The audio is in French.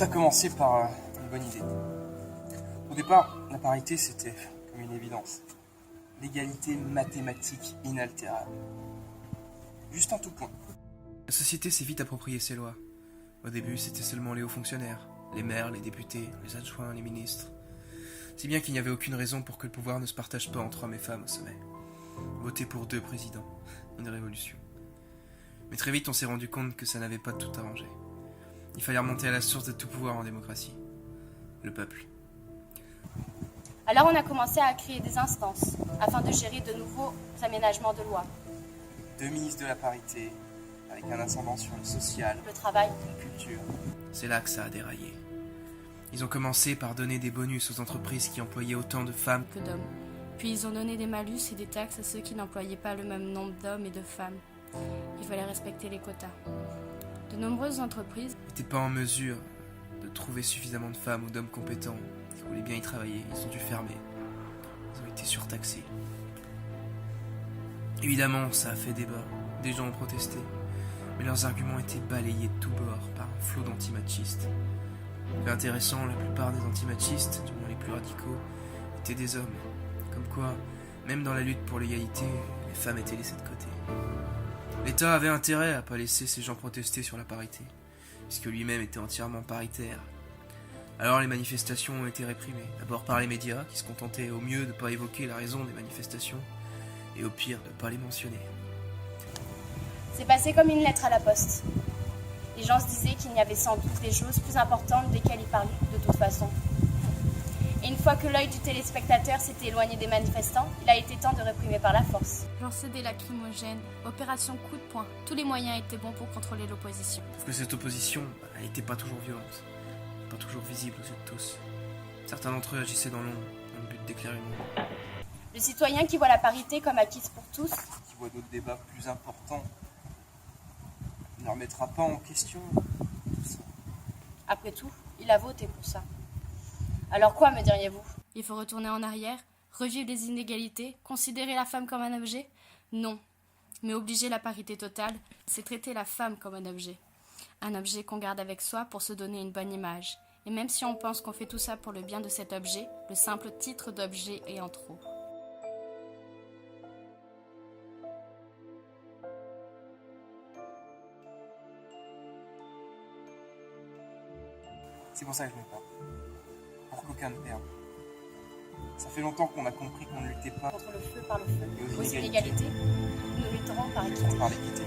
Tout a commencé par une bonne idée. Au départ, la parité, c'était comme une évidence. L'égalité mathématique inaltérable. Juste en tout point. La société s'est vite approprié ces lois. Au début, c'était seulement les hauts fonctionnaires, les maires, les députés, les adjoints, les ministres. Si bien qu'il n'y avait aucune raison pour que le pouvoir ne se partage pas entre hommes et femmes au sommet. Voter pour 2 présidents, une révolution. Mais très vite, on s'est rendu compte que ça n'avait pas tout arrangé. Il fallait remonter à la source de tout pouvoir en démocratie. Le peuple. Alors on a commencé à créer des instances afin de gérer de nouveaux aménagements de loi. 2 ministres de la parité, avec un ascendant sur le social, Le travail. la culture. C'est là que ça a déraillé. Ils ont commencé par donner des bonus aux entreprises qui employaient autant de femmes Que d'hommes. Puis ils ont donné des malus et des taxes à ceux qui n'employaient pas le même nombre d'hommes et de femmes. Il fallait respecter les quotas. De nombreuses entreprises n'étaient pas en mesure de trouver suffisamment de femmes ou d'hommes compétents qui voulaient bien y travailler. Ils ont dû fermer. Ils ont été surtaxés. Évidemment, ça a fait débat. Des gens ont protesté. Mais leurs arguments étaient balayés de tous bords par un flot d'antimachistes. Fait intéressant, la plupart des antimachistes, du moins les plus radicaux, étaient des hommes. Comme quoi, même dans la lutte pour l'égalité, les femmes étaient laissées de côté. L'État avait intérêt à pas laisser ces gens protester sur la parité, puisque lui-même était entièrement paritaire. Alors les manifestations ont été réprimées, d'abord par les médias, qui se contentaient au mieux de ne pas évoquer la raison des manifestations, et au pire de ne pas les mentionner. C'est passé comme une lettre à la poste. Les gens se disaient qu'il y avait sans doute des choses plus importantes desquelles ils parlaient de toute façon. Et une fois que l'œil du téléspectateur s'était éloigné des manifestants, il a été temps de réprimer par la force. lançaient des lacrymogènes, opération coup de poing. Tous les moyens étaient bons pour contrôler l'opposition. Sauf que cette opposition, elle n'était pas toujours violente, pas toujours visible aux yeux de tous. Certains d'entre eux agissaient dans l'ombre, dans le but d'éclairer le monde. Le citoyen qui voit la parité comme acquise pour tous, Qui voit d'autres débats plus importants, ne remettra pas en question tout ça. après tout, il a voté pour ça. Alors quoi, me diriez-vous? Il faut retourner en arrière, revivre les inégalités, considérer la femme comme un objet? Non. Mais obliger la parité totale, c'est traiter la femme comme un objet. Un objet qu'on garde avec soi pour se donner une bonne image. Et même si on pense qu'on fait tout ça pour le bien de cet objet, le simple titre d'objet est en trop. C'est pour ça que je me bats. Pour qu'aucun ne perde. Ça fait longtemps qu'on a compris qu'on ne luttait pas Contre le feu par le feu, Et aux aux inégalités, nous lutterons par équité. par l'équité.